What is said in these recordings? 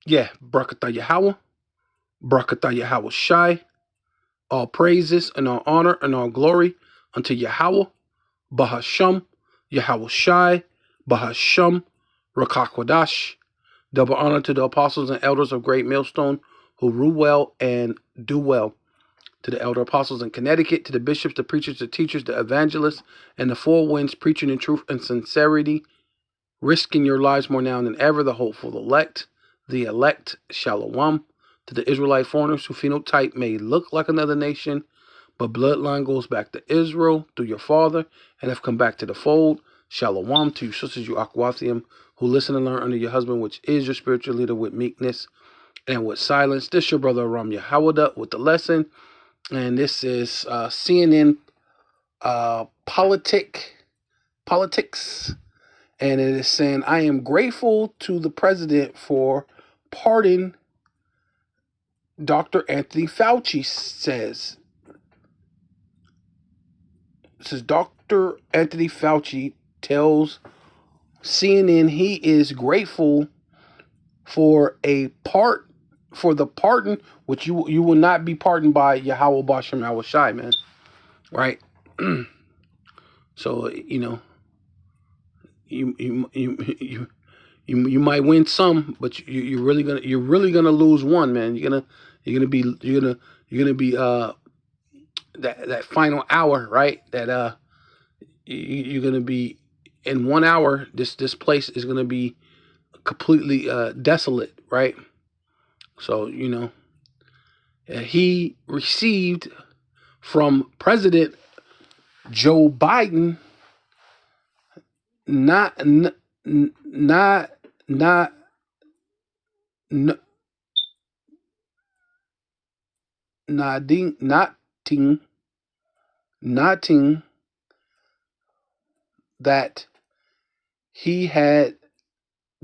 Yeah, Barakatah Yahweh, Barakatah Yahweh Shai. All praises and all honor and all glory unto Yahweh, Bahasham, Yahweh Shai, Bahasham, Rakakwadash. Double honor to the apostles and elders of Great Millstone who rule well and do well. To the elder apostles in Connecticut, to the bishops, the preachers, the teachers, the evangelists, and the four winds preaching in truth and sincerity, risking your lives more now than ever, the hopeful elect, Shalom. To the Israelite foreigners whose phenotype may look like another nation, but bloodline goes back to Israel through your father and have come back to the fold. Shalom to you sisters, you Akwathium, who listen and learn under your husband, which is your spiritual leader, with meekness and with silence. This your brother Aram Yahawada with the lesson. And this is CNN politics. And it is saying, I am grateful to the president for pardon Dr. Anthony Fauci says. It says Dr. Anthony Fauci tells CNN he is grateful for the pardon, which you will not be pardoned by Yahweh Bashem Awashai, man. Right? So you might win some, but you're really gonna lose one, man. You're gonna be that final hour, right? That you're gonna be in 1 hour. This place is gonna be completely desolate, right? So he received from President Joe Biden not not not not nothing nothing that he had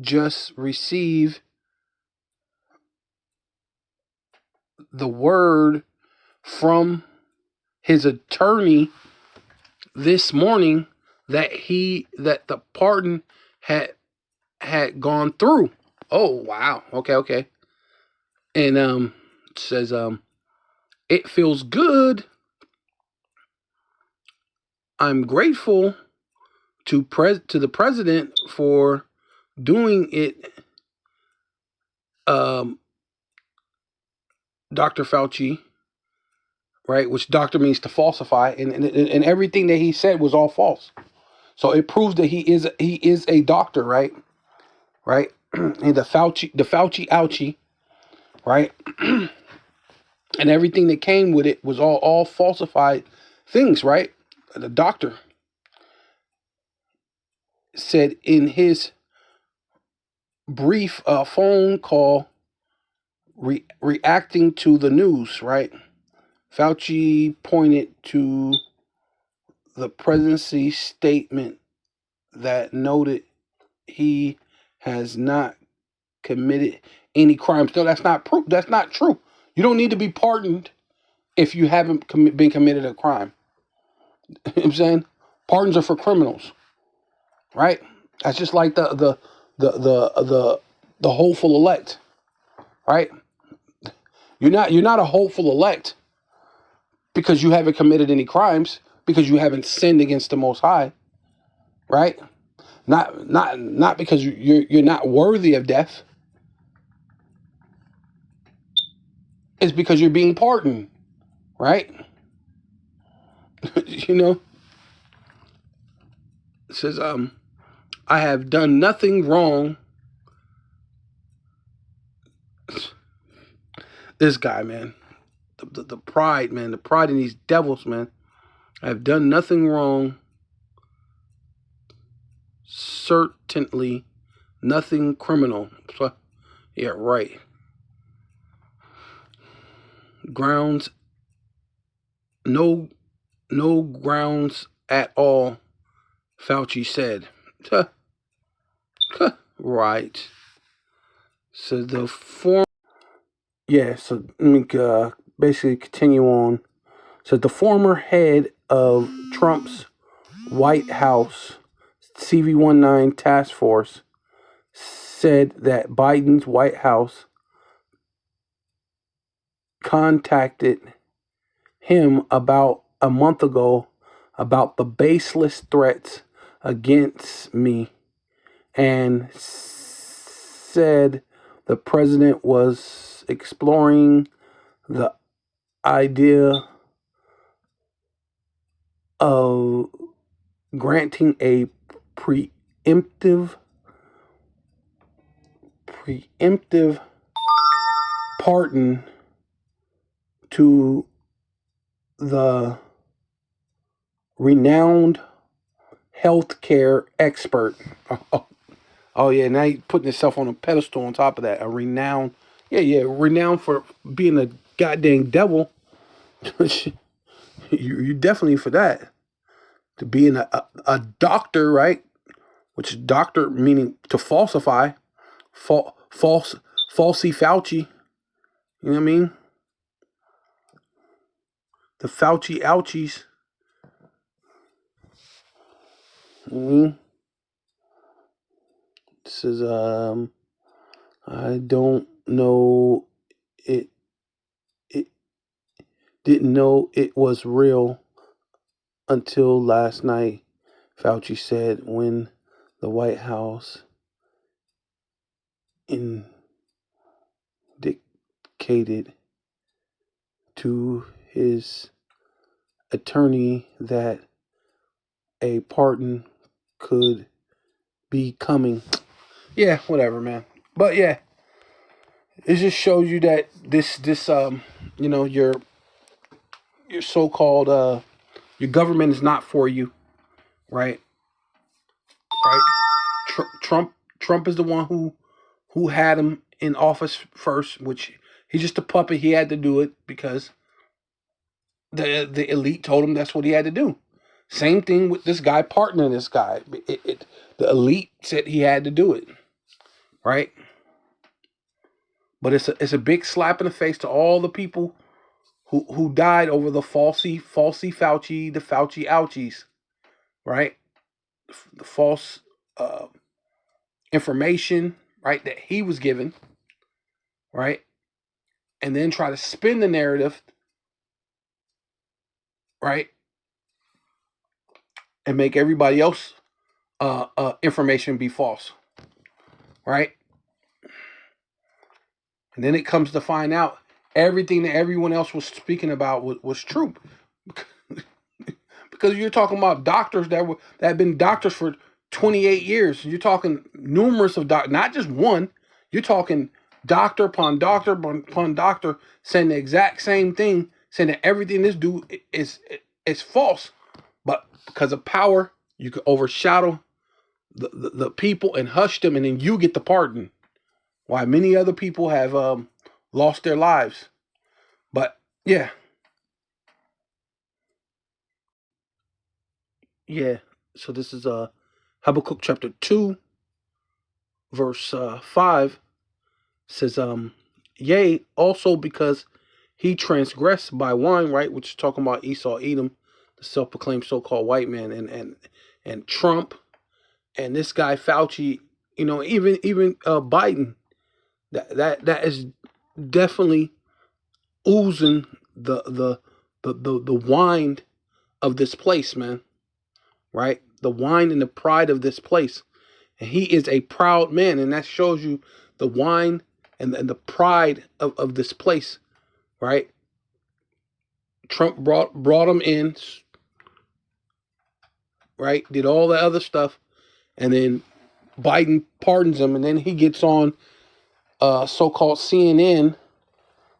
just received the word from his attorney this morning that the pardon had gone through. Oh wow. Okay. And it says it feels good. I'm grateful to the president for doing it. Dr. Fauci, right? Which doctor means to falsify, and everything that he said was all false. So it proves that he is a doctor, right? Right? And the Fauci ouchie, right? And everything that came with it was all falsified things, right? The doctor said in his brief phone call reacting to the news, right? Fauci pointed to the presidency statement that noted he has not committed any crimes. No, that's not proof. That's not true. You don't need to be pardoned if you haven't been committed a crime. You know what I'm saying? Pardons are for criminals, right? That's just like the hopeful elect, right? You're not a hopeful elect because you haven't committed any crimes, because you haven't sinned against the Most High, right? Not because you're not worthy of death. It's because you're being pardoned, right? It says I have done nothing wrong. This guy, man, the pride, man, the pride in these devils, man. I have done nothing wrong. Certainly nothing criminal. So, yeah, right. Grounds, no grounds at all, Fauci said. Right. So the form. Yeah, so let me basically continue on. So the former head of Trump's White House CV-19 task force said that Biden's White House contacted him about a month ago about the baseless threats against me and said the president was exploring the idea of granting a preemptive pardon to the renowned healthcare expert. Oh yeah, now you're putting yourself on a pedestal on top of that. A renowned, renowned for being a goddamn devil. You're definitely for that. To being a doctor, right? Which doctor meaning to falsify, falsy fauci. You know what I mean? The Fauci ouchies. This is I don't know it it didn't know it was real until last night, Fauci said when the White House indicated to his attorney that a pardon could be coming. Yeah, whatever, man. But yeah, it just shows you that this your so-called your government is not for you, right? Right? Trump is the one who had him in office first, which he's just a puppet. He had to do it because the elite told him that's what he had to do. Same thing with this guy partnering this guy. The elite said he had to do it, right? But it's a big slap in the face to all the people who died over the falsy Fauci, the Fauci ouchies, right? The false information, right, that he was given, right? And then try to spin the narrative, right? And make everybody else information be false, right? And then it comes to find out everything that everyone else was speaking about was true. Because you're talking about doctors that have been doctors for 28 years. You're talking numerous of doctors, not just one. You're talking doctor upon doctor upon doctor saying the exact same thing, saying that everything this dude is false. But because of power, you could overshadow the people and hush them, and then you get the pardon. Why many other people have lost their lives. But yeah. So this is Habakkuk chapter 2, verse 5 says, yea, also because he transgressed by wine, right? Which is talking about Esau, Edom, the self-proclaimed so-called white man, and Trump, and this guy Fauci, even Biden, that is definitely oozing the wine of this place, man. Right? The wine and the pride of this place. And he is a proud man, and that shows you the wine and the pride of this place, right? Trump brought him in, right? Did all the other stuff, and then Biden pardons him, and then he gets on so-called CNN,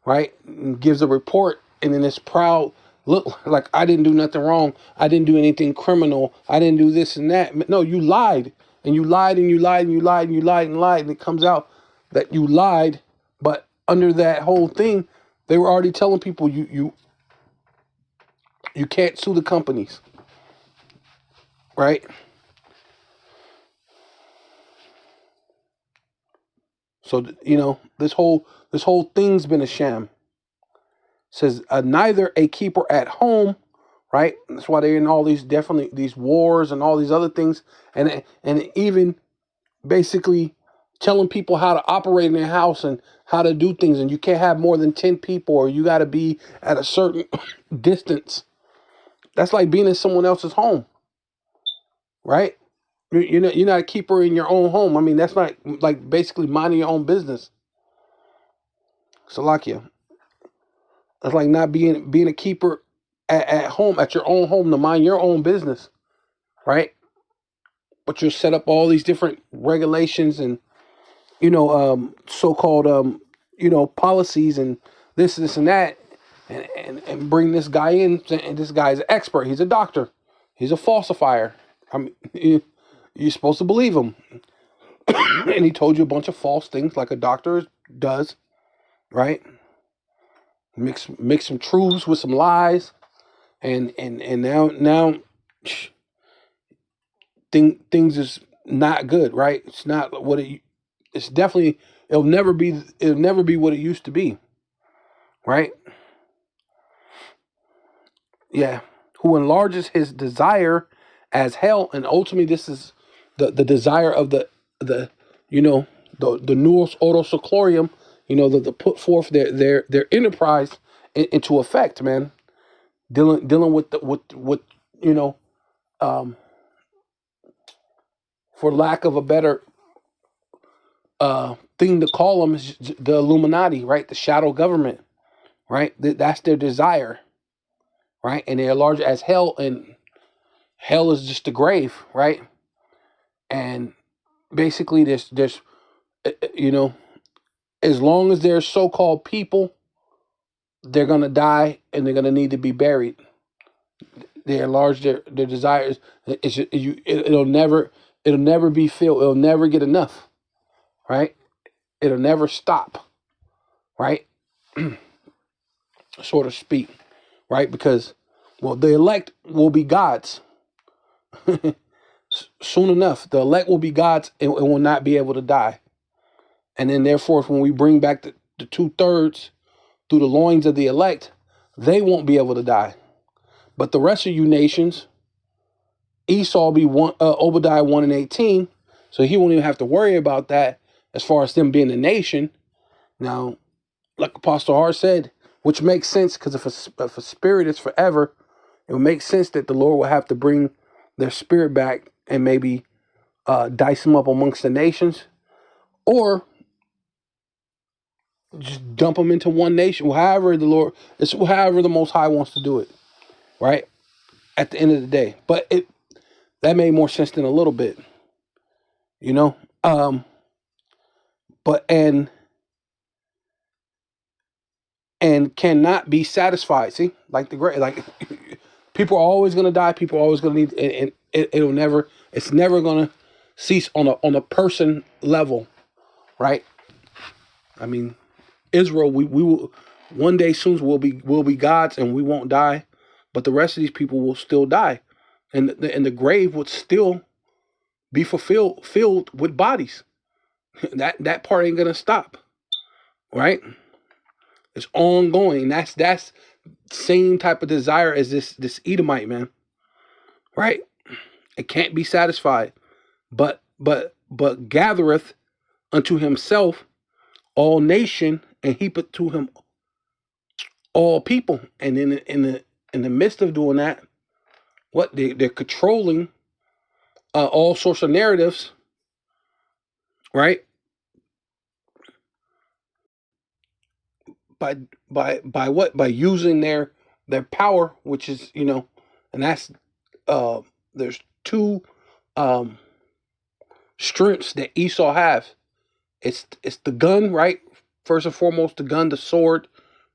right? And gives a report, and then this proud look like I didn't do nothing wrong. I didn't do anything criminal. I didn't do this and that. No, you lied. And you lied and you lied and you lied and you lied and lied. And it comes out that you lied. But under that whole thing, they were already telling people you can't sue the companies. Right? So, this whole thing's been a sham. It says neither a keeper at home, right? That's why they're in all these wars and all these other things, and even basically telling people how to operate in their house and how to do things, and you can't have more than 10 people, or you got to be at a certain distance. That's like being in someone else's home, right? You're not a keeper in your own home. I mean, that's not like basically minding your own business. Salakia. That's like not being a keeper at home, at your own home, to mind your own business, right? But you set up all these different regulations and so-called policies and this and that, and bring this guy in, and this guy's an expert. He's a doctor. He's a falsifier. I mean, you're supposed to believe him, and he told you a bunch of false things like a doctor does, right? Mix some truths with some lies, and now things is not good, right? It's not what it. It's definitely it'll never be what it used to be, right? Yeah. Who enlarges his desire as hell, and ultimately this is the desire of the you know the nous auto seclorium, the put forth their enterprise into effect, man. Dealing with with you know um for lack of a better thing to call them, is the Illuminati, right? The shadow government, right? That's their desire, right? And they're large as hell, and hell is just the grave, right? And basically, there's you know, as long as there's so-called people, they're gonna die and they're gonna need to be buried. They enlarge their desires. It'll never be filled. It'll never get enough, right? It'll never stop, right? So to speak, right? Because, well, the elect will be gods. Soon enough, the elect will be gods and will not be able to die. And then, therefore, when we bring back the 2/3 through the loins of the elect, they won't be able to die. But the rest of you nations, Esau be Obadiah 1 and 18, so he won't even have to worry about that as far as them being a nation. Now, like Apostle Hart said, which makes sense, because if a spirit is forever, it would make sense that the Lord will have to bring their spirit back and maybe dice them up amongst the nations, or just dump them into one nation. However however the Most High wants to do it, right? At the end of the day, but that made more sense than a little bit, you know. But and cannot be satisfied. See, like the great, like people are always gonna die. People are always gonna need, and it'll never. It's never gonna cease on a person level, right? I mean, Israel, we will one day soon will be gods, and we won't die, but the rest of these people will still die, and the grave would still be filled with bodies. That part ain't gonna stop, right? It's ongoing. That's same type of desire as this Edomite, man, right? It can't be satisfied, but gathereth unto himself all nation, and heapeth to him all people. And in the midst of doing that, what they're controlling all sorts of narratives, right? By by what? By using their power, which is and that's there's two um strengths that Esau have. It's the gun, right? First and foremost, the gun, the sword,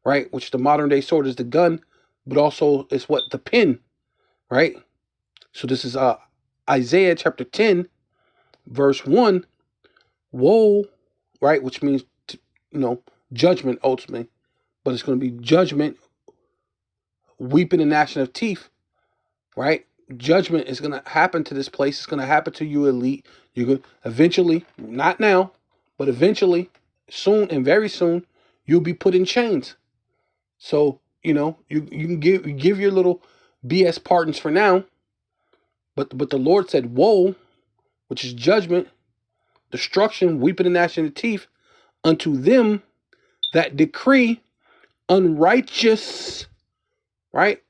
right? Which the modern day sword is the gun, but also it's what? The pen, right? So this is Isaiah chapter 10, verse 1. Woe, right? Which means judgment ultimately, but it's going to be judgment, weeping and gnashing of teeth, right? Judgment is going to happen to this place. It's going to happen to you, elite. You're going to eventually, not now, but eventually, soon and very soon, you'll be put in chains. So you can give your little BS pardons for now, but the Lord said, "Woe," which is judgment, destruction, weeping and gnashing of teeth, unto them that decree unrighteous, right?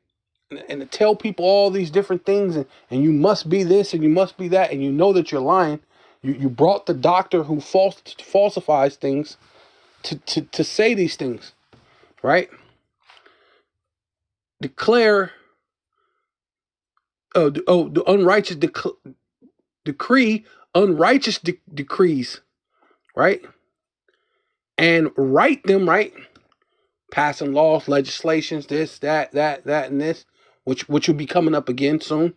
And to tell people all these different things, and you must be this and you must be that, and you know that you're lying. You brought the doctor who falsifies things to say these things, right? Declare, the unrighteous decree unrighteous decrees, right? And write them, right? Passing laws, legislations, this, that, and this, which will be coming up again soon,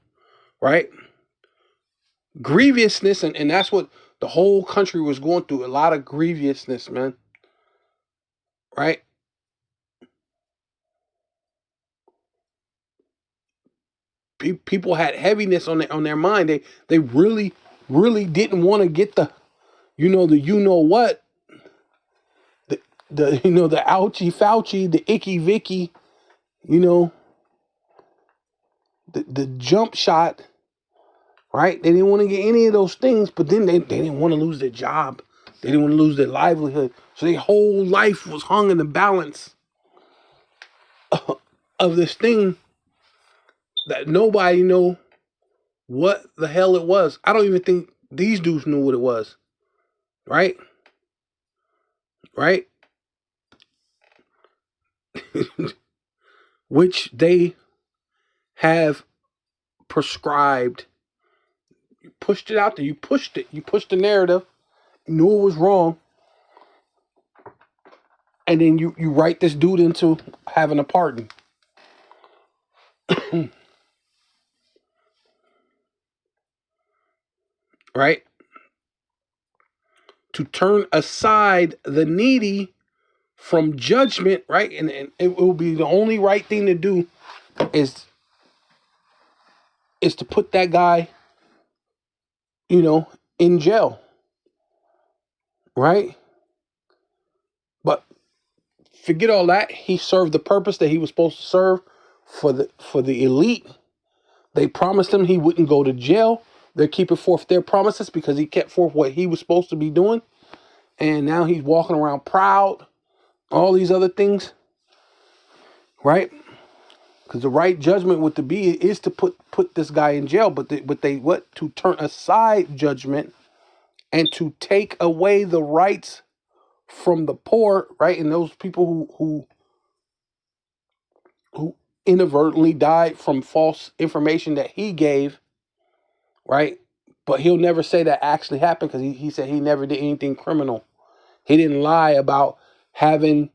right? Grievousness, and that's what the whole country was going through, a lot of grievousness, man, right? People had heaviness on their mind. They really didn't want to get the what, the the ouchie fauci, the icky vicky, you know the jump shot, right? They didn't want to get any of those things, but then they didn't want to lose their job. They didn't want to lose their livelihood. So their whole life was hung in the balance of this thing that nobody know what the hell it was. I don't even think these dudes knew what it was, right? Right? Which they have prescribed. You pushed it out there. You pushed it. You pushed the narrative. You knew it was wrong. And then you write this dude into having a pardon. Right? To turn aside the needy from judgment, right? And it will be the only right thing to do is to put that guy, in jail. Right? But forget all that. He served the purpose that he was supposed to serve for the elite. They promised him he wouldn't go to jail. They're keeping forth their promises because he kept forth what he was supposed to be doing. And now he's walking around proud, all these other things, right? Because the right judgment with the be is to put this guy in jail, but they to turn aside judgment and to take away the rights from the poor, right? And those people who inadvertently died from false information that he gave, right? But he'll never say that actually happened because he said he never did anything criminal. He didn't lie about having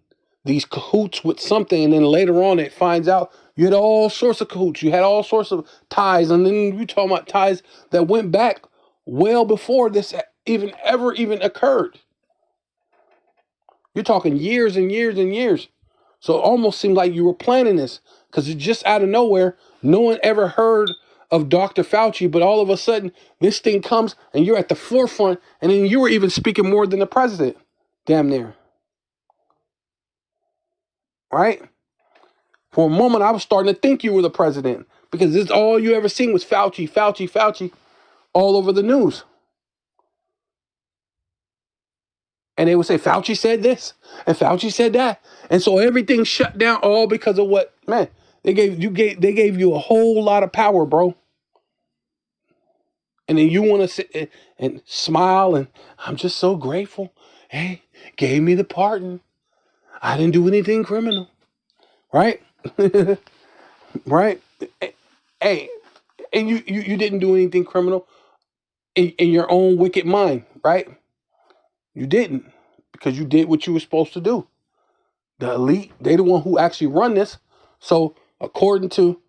these cahoots with something, and then later on it finds out you had all sorts of cahoots. You had all sorts of ties, and then you talking about ties that went back well before this even occurred. You're talking years and years and years. So it almost seemed like you were planning this because it's just out of nowhere. No one ever heard of Dr. Fauci, but all of a sudden this thing comes and you're at the forefront, and then you were even speaking more than the president. Damn near. Right? For a moment, I was starting to think you were the president because this all you ever seen was Fauci all over the news. And they would say, Fauci said this and Fauci said that. And so everything shut down all because of what, man, they gave you a whole lot of power, bro. And then you want to sit and smile and I'm just so grateful. Hey, gave me the pardon. I didn't do anything criminal. Right? Right? Hey, and you didn't do anything criminal in your own wicked mind, right? You didn't, because you did what you were supposed to do. The elite, they the one who actually run this. So according to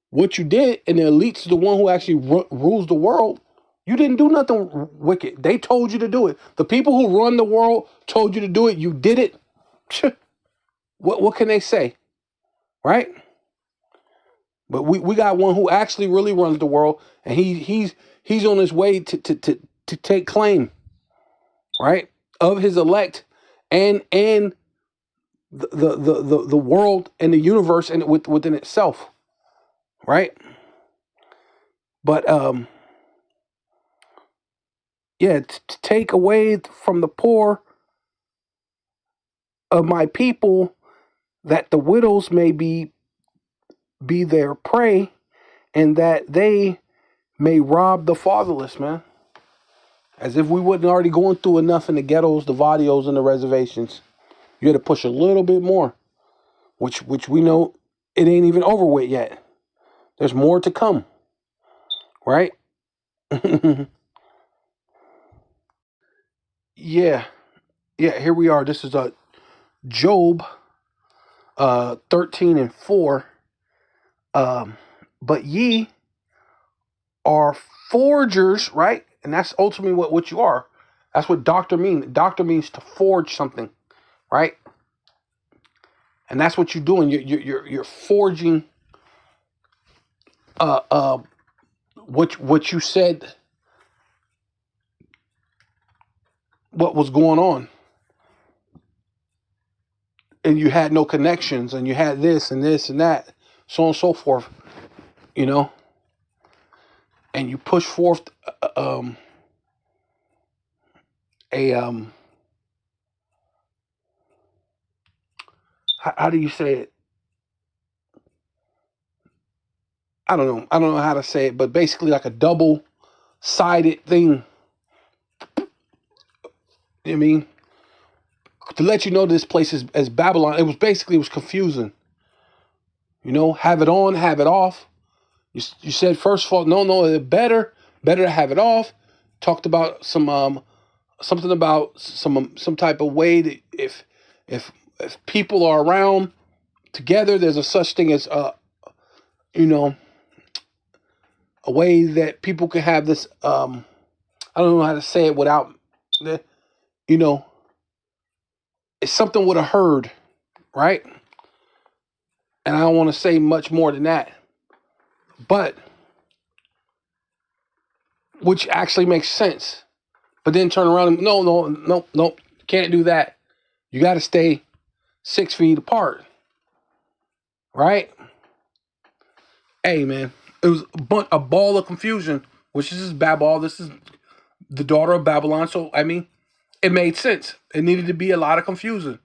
what you did, and the elite's the one who actually rules the world, you didn't do nothing wicked. They told you to do it. The people who run the world told you to do it. You did it. What can they say? Right? But we got one who actually really runs the world, and he's on his way to take claim, right, of his elect and the world and the universe and within itself, right? But Yeah, to take away from the poor of my people, that the widows may be their prey, and that they may rob the fatherless, man. As if we wasn't already going through enough in the ghettos, the vadios, and the reservations. You had to push a little bit more, which we know it ain't even over with yet. There's more to come, right? Yeah, yeah. Here we are. This is Job 13:4. But ye are forgers, right? And that's ultimately what you are. That's what doctor means. Doctor means to forge something, right? And that's what you're doing. You're forging uh uh what you said, what was going on, and you had no connections, and you had this and this and that, so on and so forth, you know, and you push forth a how do you say it? I don't know how to say it, but basically like a double sided thing. I mean, to let you know this place is as Babylon. It was confusing. You know, have it on, have it off. You said first of all, no, better to have it off. Talked about something about some type of way that if if people are around together, there's a such thing as you know, a way that people can have this I don't know how to say it without the, you know, it's something with a herd, right? And I don't want to say much more than that, but which actually makes sense. But then turn around and no, can't do that. You got to stay 6 feet apart, right? Hey, man, it was a ball of confusion, which is Babel. This is the daughter of Babylon. So, I mean, it made sense. It needed to be a lot of confusion,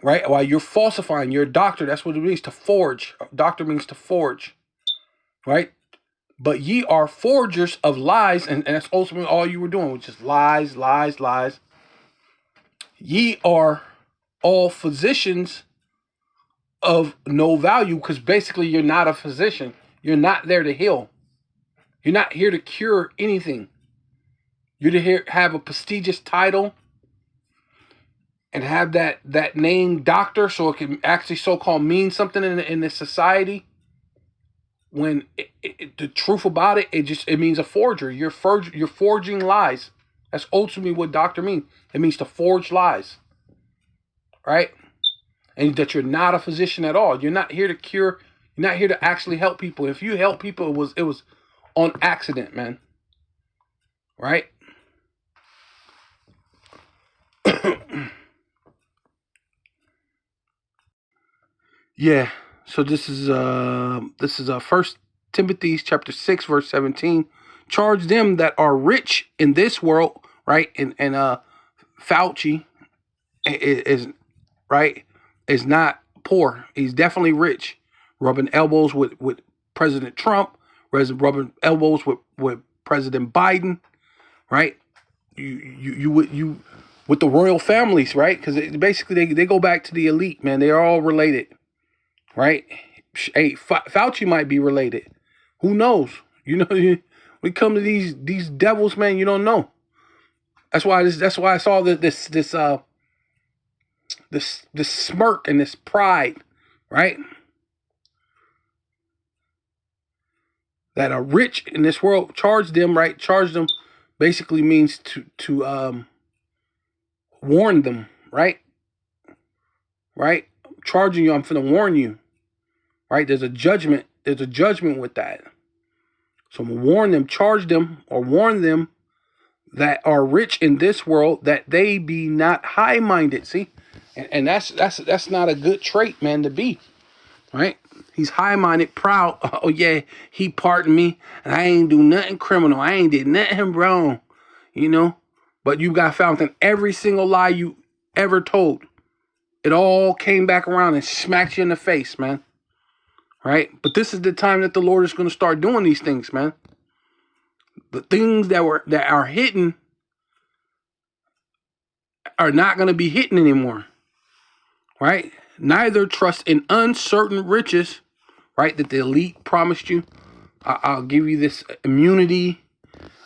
right? While you're falsifying, you're a doctor. That's what it means to forge. Doctor means to forge, right? But ye are forgers of lies, and that's ultimately all you were doing, which is lies, lies, lies. Ye are all physicians of no value, because basically you're not a physician. You're not there to heal. You're not here to cure anything. You're to have a prestigious title and have that name doctor, so it can actually so-called mean something in this society. When the truth about it, it means a forger. You're forging lies. That's ultimately what doctor means. It means to forge lies, right? And that you're not a physician at all. You're not here to cure. You're not here to actually help people. If you help people, it was on accident, man. Right? Yeah. So this is First Timothy chapter 6 verse 17. Charge them that are rich in this world, right? And Fauci is right, is not poor. He's definitely rich. Rubbing elbows with President Trump, rubbing elbows with President Biden, right? You with the royal families, right? Because basically they go back to the elite, man. They're all related, right? Hey, Fauci might be related. Who knows? You know, when we come to these devils, man, you don't know. That's why I saw this smirk and this pride, right? That are rich in this world, charge them, right? Charge them basically means to warn them, right? Right? Charging you, I'm finna warn you, right? There's a judgment. There's a judgment with that. So I'm gonna warn them, charge them, or warn them that are rich in this world, that they be not high-minded. See, and that's not a good trait, man, to be, right? He's high-minded, proud. Oh yeah, he pardoned me, and I ain't do nothing criminal. I ain't did nothing wrong, you know. But you got found in every single lie you ever told. It all came back around and smacked you in the face, man. Right? But this is the time that the Lord is going to start doing these things, man. The things that are hidden are not going to be hidden anymore. Right? Neither trust in uncertain riches, right, that the elite promised you. I'll give you this immunity.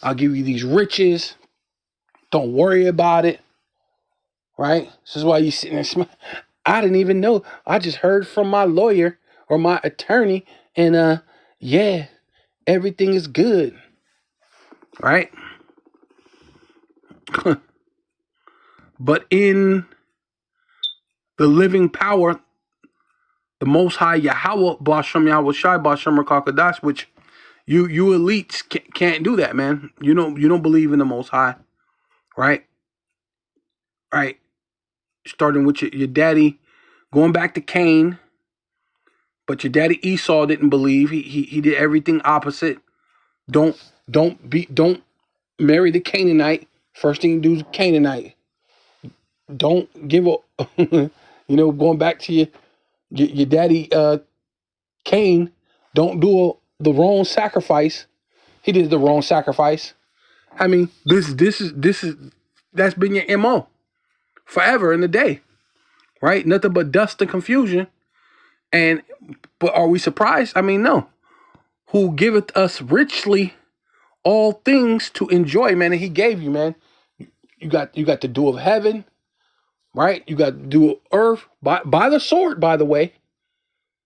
I'll give you these riches. Don't worry about it. Right? This is why you sitting there. I didn't even know. I just heard from my lawyer or my attorney, and yeah, everything is good. Right? But in the living power, the Most High Yahweh, Bashem Yahweh Shai, Bashem Rakakadash, which you elites can't do that, man. You don't believe in the Most High, right? Right. Starting with your daddy, going back to Cain, but your daddy Esau didn't believe. He did everything opposite. Don't marry the Canaanite. First thing you do is Canaanite. Don't give a going back to your daddy Cain, don't do the wrong sacrifice. He did the wrong sacrifice. I mean, this is that's been your MO forever in the day, right? Nothing but dust and confusion. But are we surprised? I mean, no. Who giveth us richly all things to enjoy, man? And he gave you, man. You got the dew of heaven, right? You got the dew of earth by the sword, by the way.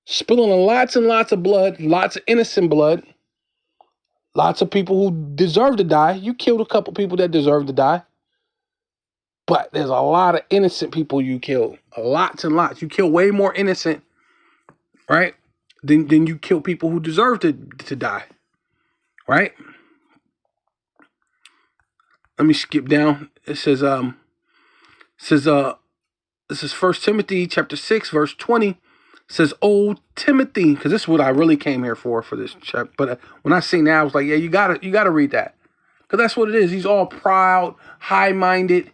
Spilling lots and lots of blood, lots of innocent blood, lots of people who deserve to die. You killed a couple people that deserve to die, but there's a lot of innocent people you killed, lots and lots. You kill way more innocent, right, than you kill people who deserve to die, right? Let me skip down. It says this is 1 Timothy chapter 6 verse 20. It says, "Oh Timothy," because this is what I really came here for this chapter. But when I seen that, I was like, yeah, you gotta read that, because that's what it is. He's all proud, high-minded,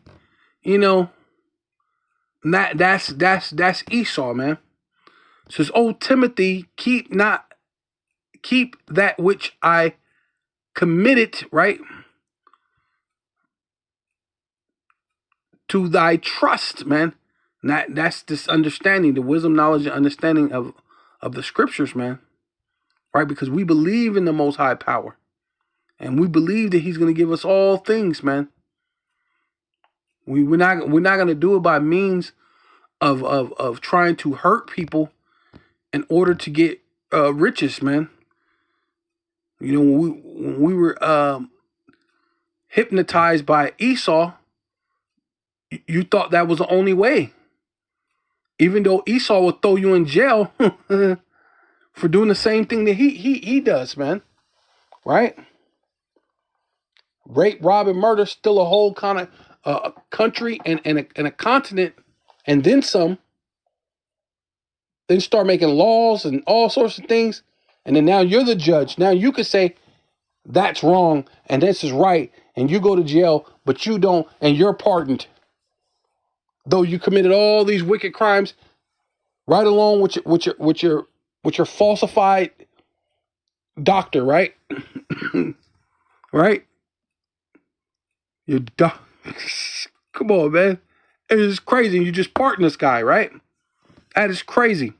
That's Esau, man. It says, "Oh Timothy, keep that which I committed, right, to thy trust," man. That's this understanding, the wisdom, knowledge, and understanding of the scriptures, man. Right? Because we believe in the Most High power. And we believe that he's going to give us all things, man. We're not going to do it by means of trying to hurt people in order to get riches, man. When we were hypnotized by Esau, you thought that was the only way. Even though Esau will throw you in jail for doing the same thing that he does, man. Right? Rape, rob, and murder, still a whole kind of country and a continent, and then some. Then start making laws and all sorts of things, and then now you're the judge. Now you could say that's wrong and this is right, and you go to jail, but you don't, and you're pardoned, though you committed all these wicked crimes, right along with your falsified doctor, right? Right? Your Come on, man. It is crazy. You just pardon this guy, right? That is crazy.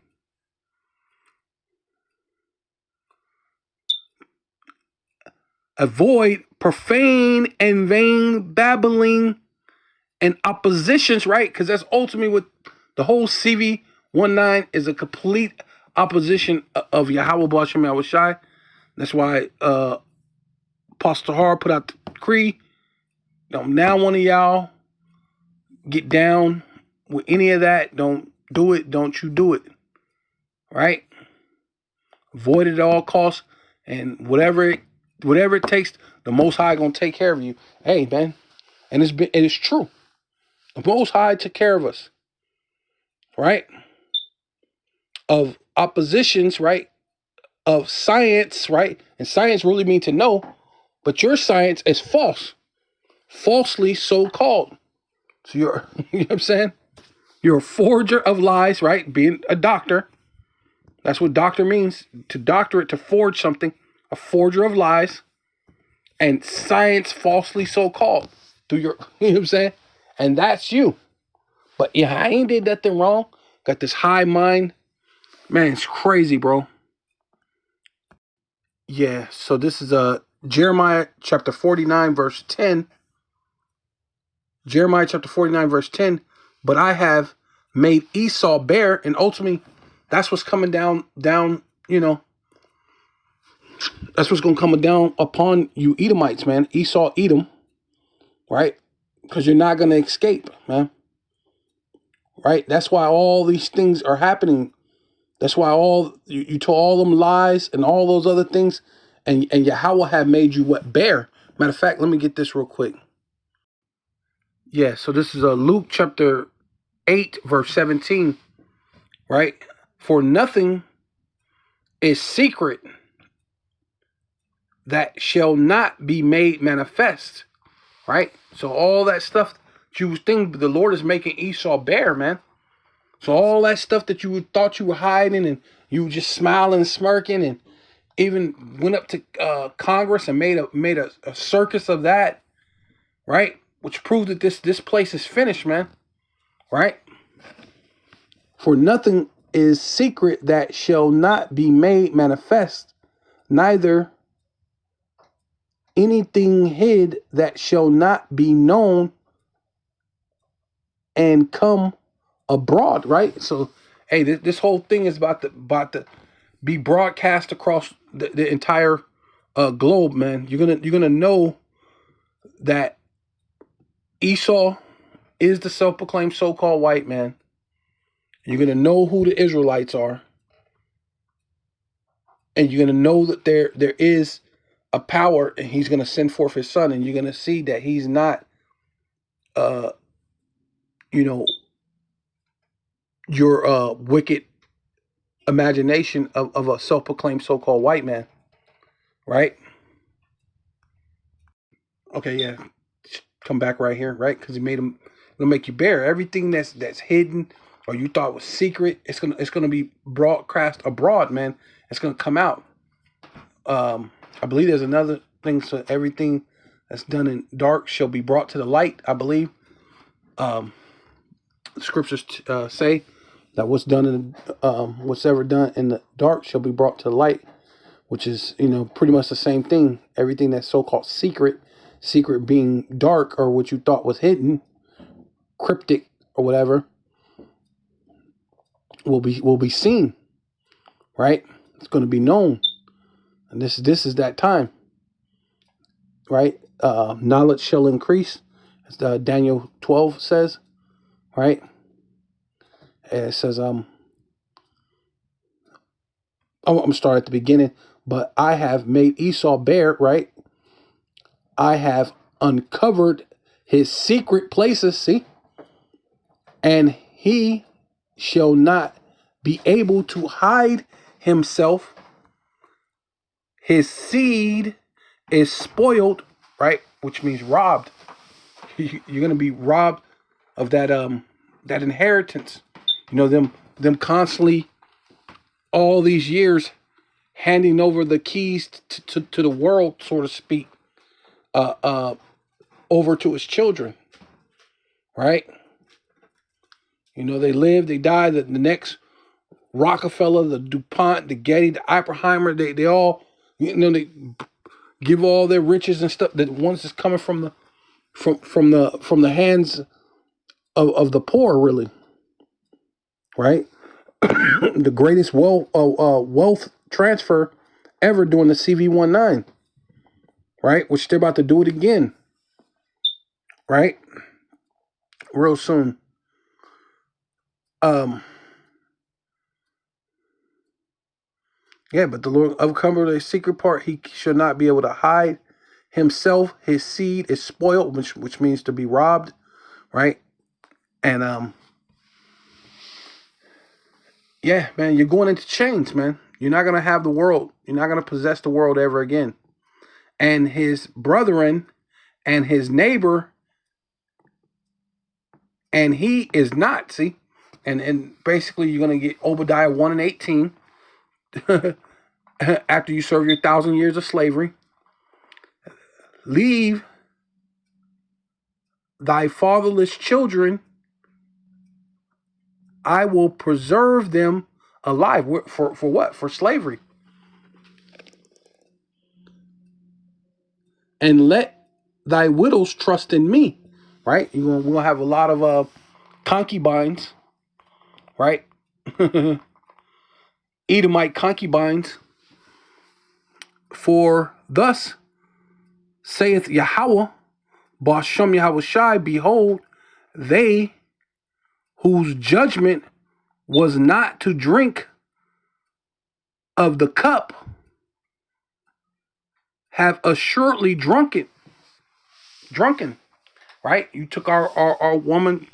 Avoid profane and vain babbling and oppositions, right? Because that's ultimately what the whole CV19 is, a complete opposition of Yahweh Bashem Yahweh Shai. That's why Apostle Har put out the decree. Now one of y'all get down with any of that. Don't do it. Don't you do it. Right? Avoid it at all costs. And whatever it takes, the Most High gonna take care of you. Hey, man. And it is true. The Most High took care of us. Right? Of oppositions, right, of science, right? And science really means to know, but your science is false, falsely so called. So you're, you know what I'm saying? You're a forger of lies, right? Being a doctor. That's what doctor means. To doctor it, to forge something. A forger of lies. And science falsely so called. Through your, you know what I'm saying? And that's you. But yeah, I ain't did nothing wrong. Got this high mind. Man, it's crazy, bro. Yeah, so this is Jeremiah chapter 49, verse 10. Jeremiah chapter 49, verse 10. But I have made Esau bare, and ultimately, that's what's coming down, you know, that's what's going to come down upon you Edomites, man. Esau, Edom, right? Because you're not going to escape, man. Right? That's why all these things are happening. That's why you told all them lies and all those other things, and Yahweh have made you what? Bare. Matter of fact, let me get this real quick. Yeah, so this is Luke chapter 8, verse 17, right? For nothing is secret that shall not be made manifest, right? So all that stuff that you think the Lord is making Esau bare, man. So all that stuff that you thought you were hiding and you were just smiling and smirking and even went up to Congress and made a circus of that, right? Which proved that this place is finished, man, right? For nothing is secret that shall not be made manifest, neither anything hid that shall not be known and come abroad, right? So, hey, this whole thing is about to be broadcast across the entire globe, man. You're gonna know that Esau is the self-proclaimed so-called white man. You're gonna know who the Israelites are, and you're gonna know that there is a power, and he's gonna send forth his son, and you're gonna see that he's not, uh, you know, your wicked imagination of a self-proclaimed so-called white man, right? Okay, yeah, come back right here, right? Because he made him. It'll make you bare everything that's hidden or you thought was secret. It's gonna be broadcast abroad, man. It's gonna come out. I believe there's another thing. So everything that's done in dark shall be brought to the light. I believe the scriptures say that what's done in what's ever done in the dark shall be brought to the light, which is pretty much the same thing. Everything that's so-called secret being dark or what you thought was hidden, cryptic or whatever, will be seen, right? It's going to be known, and this is that time, right? Knowledge shall increase, as Daniel 12 says, right? And it says, I'm gonna start at the beginning. But I have made Esau bare, right? I have uncovered his secret places, see, and he shall not be able to hide himself. His seed is spoiled, right? Which means robbed. You're gonna be robbed of that inheritance. Them constantly all these years handing over the keys to the world, so to speak, over to his children, right? They live, they die. The next Rockefeller, the DuPont, the Getty, the Oppenheimer, they all, they give all their riches and stuff. The ones that's coming from the hands of the poor, really, right? The greatest wealth transfer ever during the CV19, right? Which they're about to do it again, right? Real soon. Yeah, but the Lord uncovered a secret part. He should not be able to hide himself. His seed is spoiled, which means to be robbed, right? And Yeah, man, you're going into chains, man. You're not gonna have the world. You're not gonna possess the world ever again. And his brethren and his neighbor, and he is not. See, and basically you're gonna get Obadiah 1:18 after you serve your 1,000 years of slavery. Leave thy fatherless children, I will preserve them alive. For what? For slavery. And let thy widows trust in me. Right? We're gonna have a lot of concubines, right? Edomite concubines. For thus saith Yahweh, Bashem Yahweh Shai, behold, they whose judgment was not to drink of the cup have assuredly drunken. Right? You took our woman,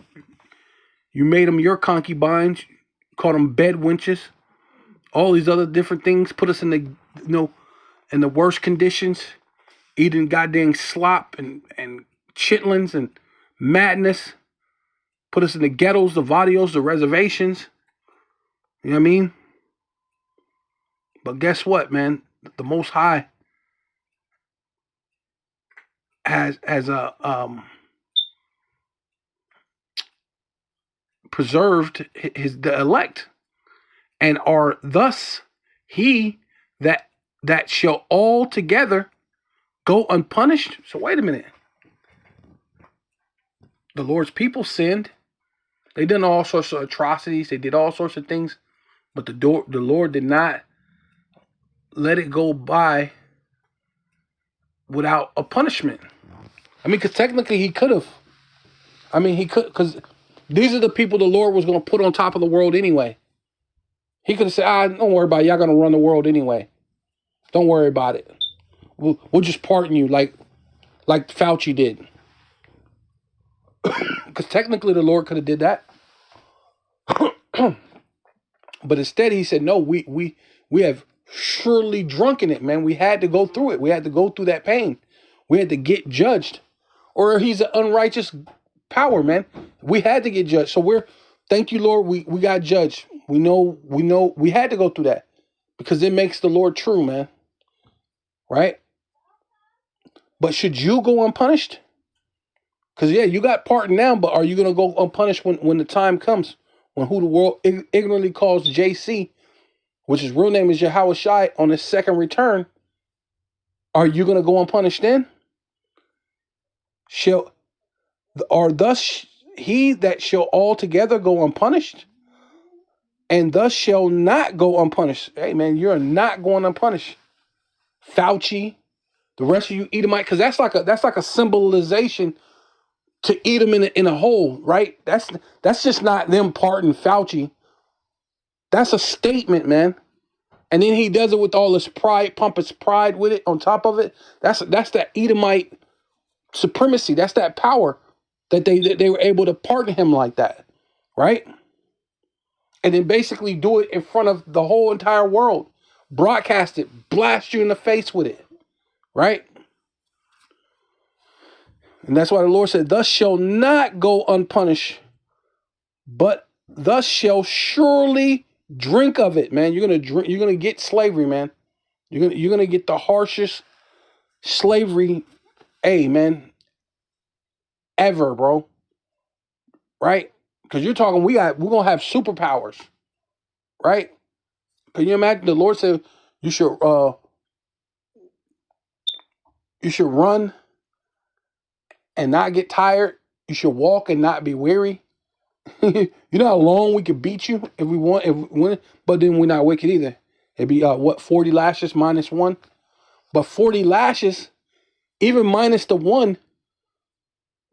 you made them your concubines, called them bed wenches, all these other different things, put us in the in the worst conditions, eating goddamn slop and chitlins and madness, put us in the ghettos, the vadios, the reservations. You know what I mean? But guess what, man? The Most High has preserved the elect, and are thus he that shall altogether go unpunished. So wait a minute. The Lord's people sinned. They did all sorts of atrocities. They did all sorts of things, but the Lord did not let it go by without a punishment. I mean, because technically he could have. I mean, he could, because these are the people the Lord was going to put on top of the world anyway. He could have said, don't worry about it. Y'all going to run the world anyway. Don't worry about it. We'll just pardon you like Fauci did. Because technically the Lord could have did that. But instead he said, no, we have surely drunken it, man. We had to go through it. We had to go through that pain. We had to get judged. Or he's an unrighteous power, man. We had to get judged. So thank you, Lord, we got judged. We know we had to go through that. Because it makes the Lord true, man. Right? But should you go unpunished? Because, yeah, you got pardoned now, but are you going to go unpunished when the time comes? When who the world ignorantly calls JC, which his real name is Yahweh Shai, on his second return, are you going to go unpunished then? Or thus he that shall altogether go unpunished, and thus shall not go unpunished. Hey, man, you're not going unpunished. Fauci, the rest of you Edomite, because that's like a symbolization to eat them in a hole, right? That's just not them parting Fauci. That's a statement, man. And then he does it with all this pride, pompous pride with it on top of it. That's that Edomite supremacy. That's that power that they were able to pardon him like that, right? And then basically do it in front of the whole entire world, broadcast it, blast you in the face with it, right? And that's why the Lord said, "Thus shall not go unpunished, but thus shall surely drink of it." Man, you're gonna drink. You're gonna get slavery, man. You're gonna get the harshest slavery, man, ever, bro. Right? Because you're talking, we're gonna have superpowers, right? Can you imagine? The Lord said you should run and not get tired. You should walk and not be weary. You know how long we could beat you if we want, but then we're not wicked either. It'd be 40 lashes minus one, but 40 lashes, even minus the one.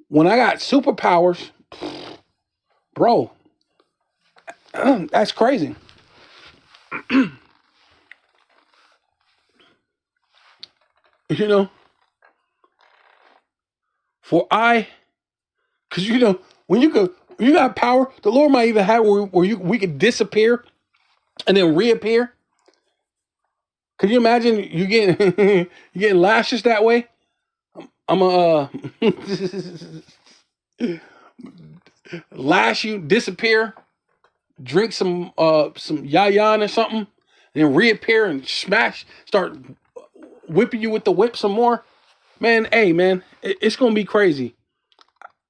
When I got superpowers, bro, that's crazy. You know, because when you got power, the Lord might even have where we could disappear and then reappear. Could you imagine you getting you getting lashes that way? I'm a lash you, disappear, drink some yayan or something, and then reappear and smash, start whipping you with the whip some more. Man, hey man, it's gonna be crazy.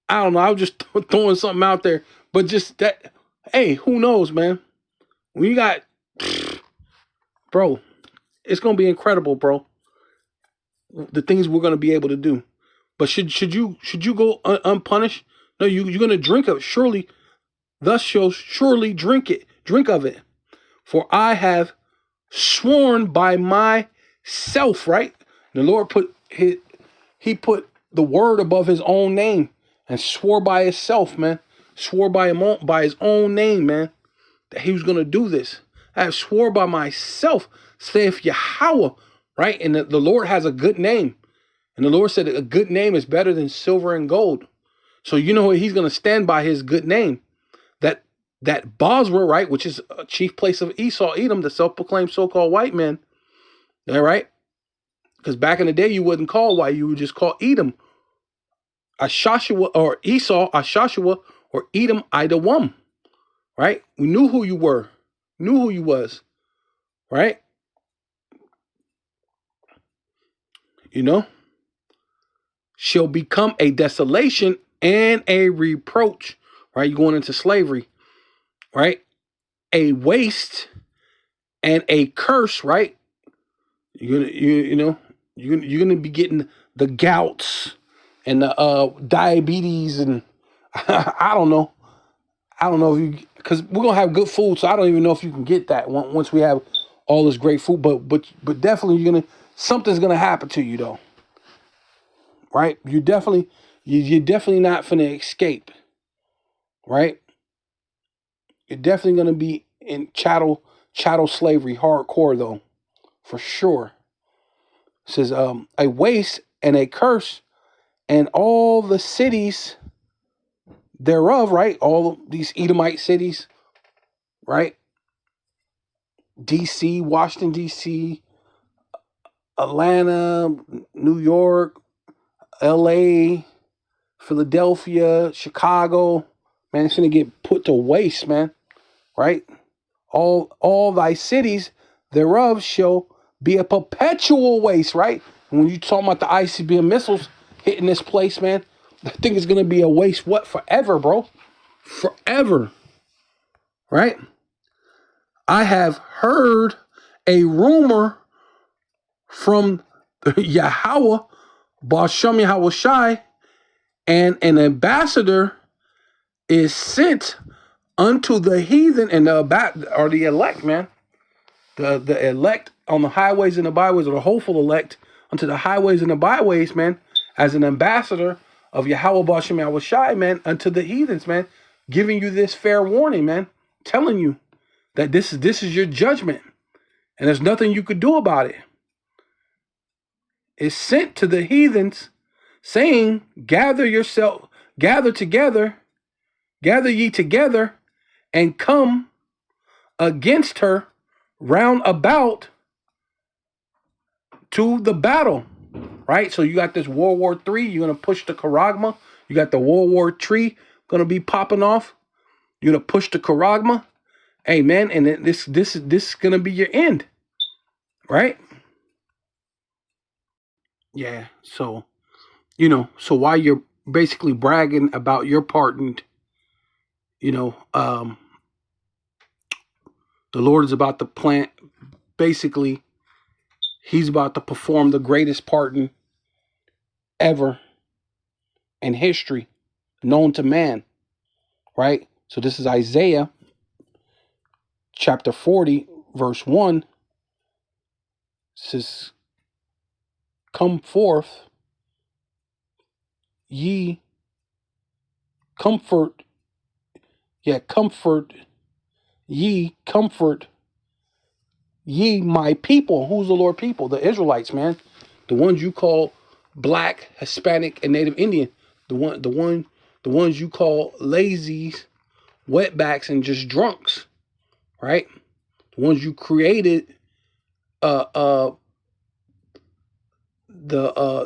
I don't know. I was just throwing something out there, but just that. Hey, who knows, man? When you got, bro, it's gonna be incredible, bro. The things we're gonna be able to do. But should you go unpunished? No, you're gonna drink of it. Surely, thus shall surely drink of it. For I have sworn by myself, right? The Lord he put the word above his own name and swore by himself, man. Swore by his own name, man, that he was gonna do this. I have swore by myself, saith Yahweh, right? And the Lord has a good name. And the Lord said a good name is better than silver and gold. So you know he's gonna stand by his good name. That Bosra, right, which is a chief place of Esau, Edom, the self-proclaimed so-called white man. All right? Because back in the day, you wouldn't call white, you would just call Edom. Ashashua or Esau, Ashashua, or Edom, Idawam. Right? We knew who you were, knew who you was, right? You know? Shall become a desolation and a reproach. Right? You're going into slavery, right? A waste and a curse, right? You're gonna be getting the gouts and the diabetes and I don't know. I don't know if you because we're gonna have good food, so I don't even know if you can get that once we have all this great food. But definitely something's gonna happen to you though, right? You're definitely not finna escape, right? You're definitely gonna be in chattel slavery, hardcore though, for sure. It says a waste and a curse, and all the cities thereof, right? All these Edomite cities, right? DC, Washington, DC, Atlanta, New York, LA, Philadelphia, Chicago. Man, it's gonna get put to waste, man. Right? All thy cities thereof shall be a perpetual waste, right? And when you talking about the ICBM missiles hitting this place, man, I think it's gonna be a waste. What forever, bro? Forever, right? I have heard a rumor from Yahweh, Bashem Yahweh Shai, and an ambassador is sent unto the heathen and the elect, man. The elect on the highways and the byways, or the hopeful elect unto the highways and the byways, man, as an ambassador of Yahweh Bashem Yahweh Shai, man, unto the heathens, man, giving you this fair warning, man, telling you that this is your judgment, and there's nothing you could do about it. It's sent to the heathens, saying, gather together, gather ye together, and come against her round about to the battle. Right? So you got this World War III, you're gonna push the Karagma. You got the World War III gonna be popping off. You're gonna push the Karagma. Hey man, and this is gonna be your end. Right? Yeah. So so while you're basically bragging about your part and the Lord is about to plant, basically, he's about to perform the greatest pardon ever in history known to man, right? So this is Isaiah chapter 40, verse 1. It says, come forth, ye, comfort, comfort ye my people. Who's the Lord people? The Israelites, man. The ones you call black, Hispanic, and Native Indian. The ones you call lazies, wetbacks, and just drunks, right? the ones you created, the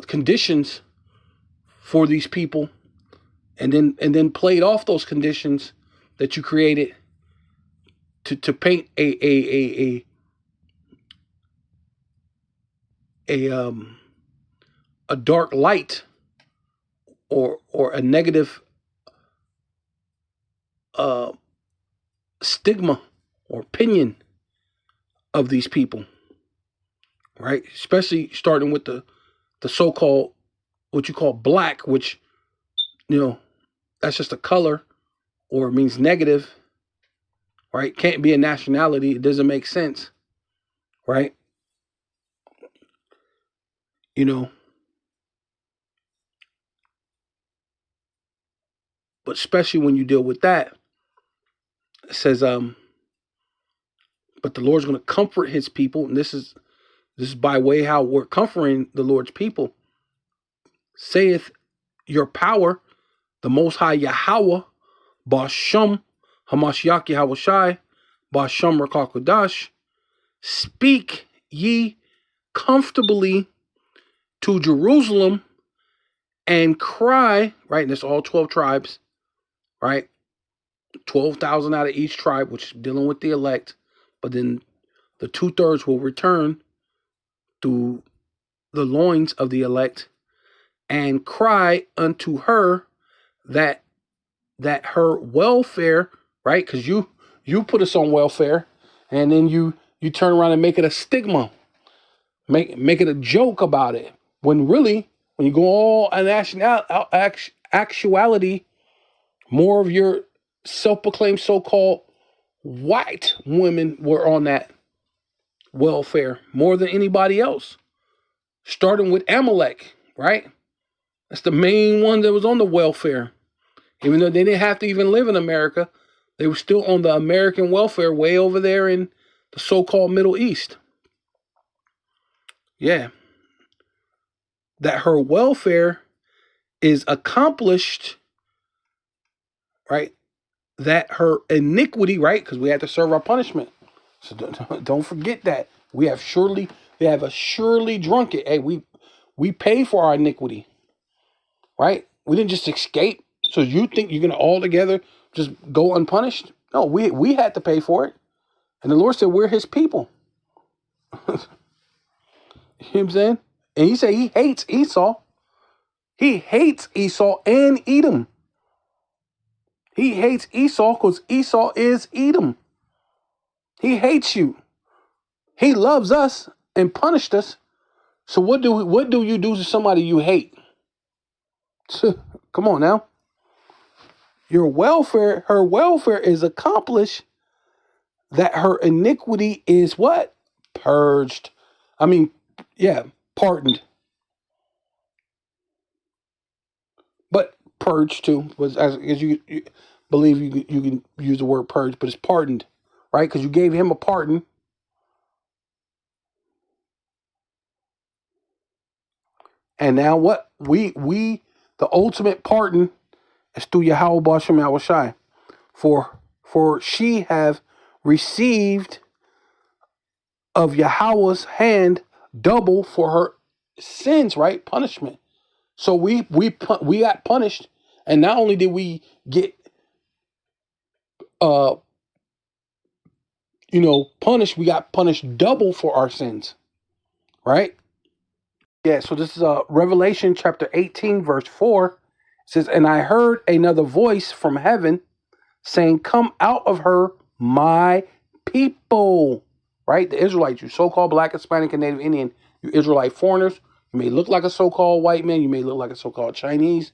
conditions for these people, and then played off those conditions that you created to paint a dark light or a negative uh, stigma or opinion of these people, right? Especially starting with the so-called, what you call black, which, that's just a color or it means negative, right? Can't be a nationality. It doesn't make sense, right? You know, but especially when you deal with that, it says, but the Lord's going to comfort his people. And this is by way how we're comforting the Lord's people. Saith your power, the Most High Yahweh, Basham, Hamashiach Yahweh Shai, Basham Rakakodash, speak ye comfortably to Jerusalem and cry, right? And it's all 12 tribes, right? 12,000 out of each tribe, which is dealing with the elect. But then the 2/3 will return to the loins of the elect and cry unto her that her welfare, right? Because you put us on welfare, and then you turn around and make it a stigma, make it a joke about it. When really, when you go all actuality, more of your self-proclaimed so-called white women were on that welfare more than anybody else. Starting with Amalek, right? That's the main one that was on the welfare. Even though they didn't have to even live in America, they were still on the American welfare way over there in the so-called Middle East. Yeah. That her welfare is accomplished, right? That her iniquity, right? Because we had to serve our punishment. So don't forget that. We have surely drunk it. Hey, we pay for our iniquity, right? We didn't just escape. So you think you're gonna all together just go unpunished? No, we had to pay for it. And the Lord said we're his people. You know what I'm saying? And he said he hates Esau. He hates Esau and Edom. He hates Esau because Esau is Edom. He hates you. He loves us and punished us. So what do you do to somebody you hate? Come on now. Her welfare is accomplished, that her iniquity is what? Purged. I mean, yeah, pardoned. But purged too was as you believe you can use the word purge, but it's pardoned, right? Because you gave him a pardon. And now what? The ultimate pardon is through Yahweh Bashem Yahweh Shai. For she have received of Yahweh's hand double for her sins, right? Punishment. So we got punished, and not only did we get uh punished, we got punished double for our sins, right? Yeah. So this is Revelation chapter 18, verse 4. It says, "And I heard another voice from heaven saying, 'Come out of her, my people.'" Right? The Israelites, you so-called black, Hispanic, and Native Indian, you Israelite foreigners. You may look like a so-called white man. You may look like a so-called Chinese.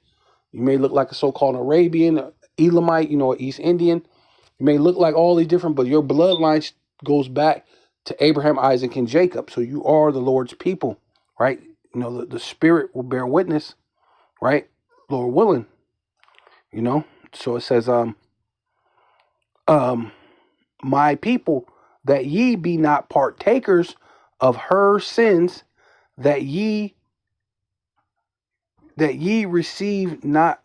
You may look like a so-called Arabian, Elamite, East Indian. You may look like all these different, but your bloodline goes back to Abraham, Isaac, and Jacob. So you are the Lord's people, right? The Spirit will bear witness, right? Lord willing, So it says, my people, that ye be not partakers of her sins, that ye receive not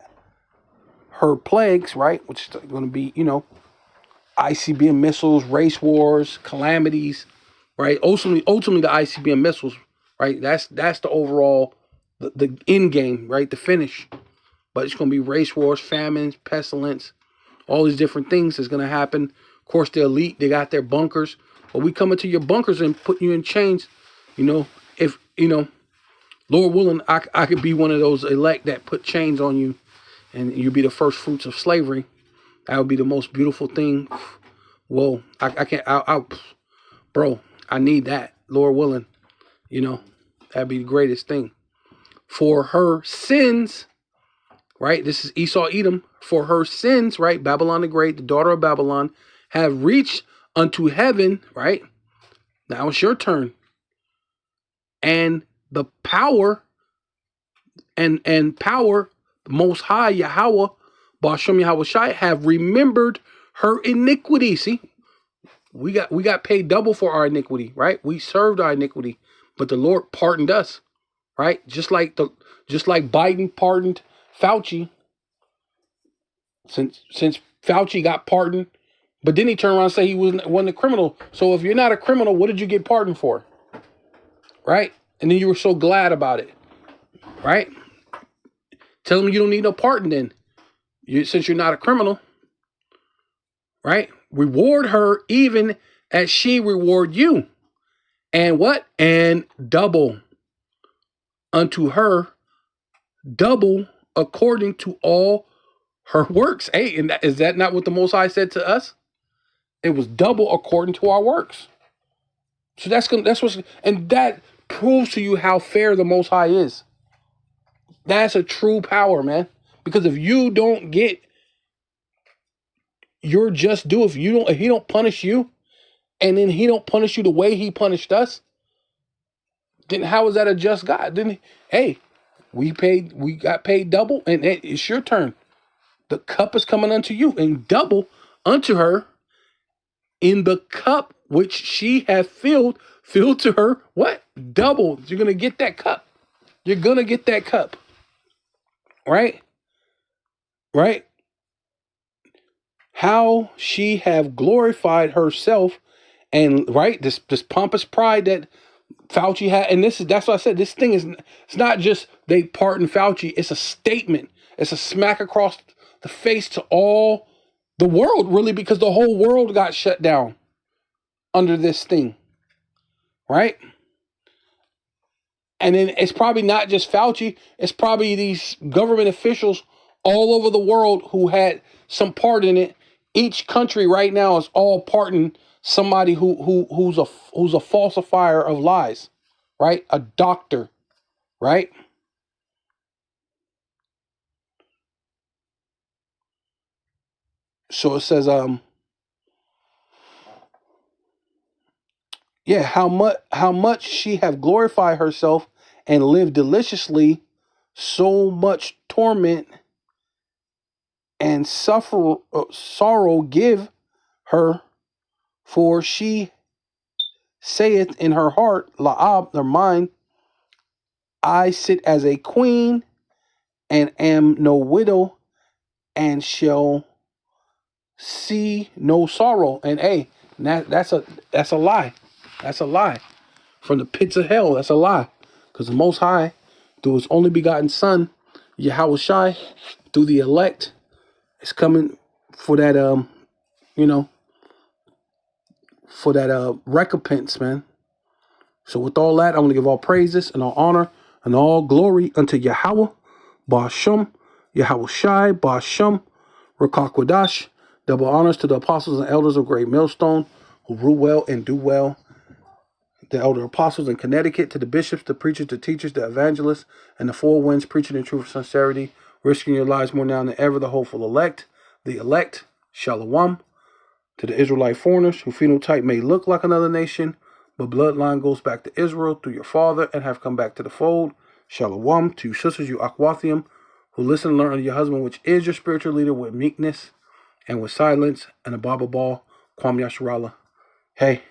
her plagues, right? Which is going to be, ICBM missiles, race wars, calamities, right? Ultimately the ICBM missiles, right? That's the overall, the end game, right? The finish. But it's going to be race wars, famines, pestilence, all these different things is going to happen. Of course, the elite, they got their bunkers. But we come into your bunkers and put you in chains. If, Lord willing, I could be one of those elect that put chains on you and you be the first fruits of slavery. That would be the most beautiful thing. Whoa, I can't, bro, I need that. Lord willing, that'd be the greatest thing. For her sins, right? This is Esau Edom. For her sins, right? Babylon the Great, the daughter of Babylon, have reached unto heaven, right? Now it's your turn. And the power and power, Most High Yahweh, Ba'ashem Yahweh Shai, have remembered her iniquity. See, we got paid double for our iniquity, right? We served our iniquity, but the Lord pardoned us, right? Just like Biden pardoned Fauci. Since Fauci got pardoned, but then he turned around and said he wasn't a criminal. So if you're not a criminal, what did you get pardoned for? Right? And then you were so glad about it. Right? Tell him you don't need no pardon then. Since you're not a criminal. Right? Reward her even as she reward you. And what? And double unto her, double according to all her works. Hey, and is that not what the Most High said to us? It was double according to our works. So that's what's, and that proves to you how fair the Most High is. That's a true power, man. Because if you don't get your just due, if he don't punish you, and then he don't punish you the way he punished us, then how is that a just God? Then hey, we got paid double, and it's your turn. The cup is coming unto you, and double unto her in the cup which she hath filled to her, what? Double. You're going to get that cup. You're going to get that cup. Right? Right? How she have glorified herself, and right, this pompous pride that Fauci had, and that's what I said, this thing it's not just they pardon Fauci, it's a statement. It's a smack across the face to all the world, really, because the whole world got shut down under this thing. Right? And then it's probably not just Fauci. It's probably these government officials all over the world who had some part in it. Each country right now is all pardoning somebody who's a falsifier of lies, right? A doctor, right? So it says, how much she have glorified herself and lived deliciously, so much torment and sorrow give her, for she saith in her heart, La'ab, her mind, I sit as a queen and am no widow and shall see no sorrow. And hey, that's a lie. That's a lie. From the pits of hell, that's a lie. Because the Most High, through his only begotten Son, Yahweh Shai, through the elect, is coming for that recompense, man. So with all that, I want to give all praises and all honor and all glory unto Yahweh, Ba'ashem, Yahweh Shai, Ba'ashem, Rakakwadash. Double honors to the apostles and elders of Great Millstone who rule well and do well. The elder apostles in Connecticut, to the bishops, the preachers, the teachers, the evangelists, and the four winds preaching in truth and sincerity, risking your lives more now than ever, the hopeful elect, Shalom. To the Israelite foreigners, whose phenotype may look like another nation, but bloodline goes back to Israel through your father and have come back to the fold. Shalom. To your sisters, you Akwathium, who listen and learn under your husband, which is your spiritual leader, with meekness and with silence, and a Baba Ball, Kwam Yasharallah. Hey,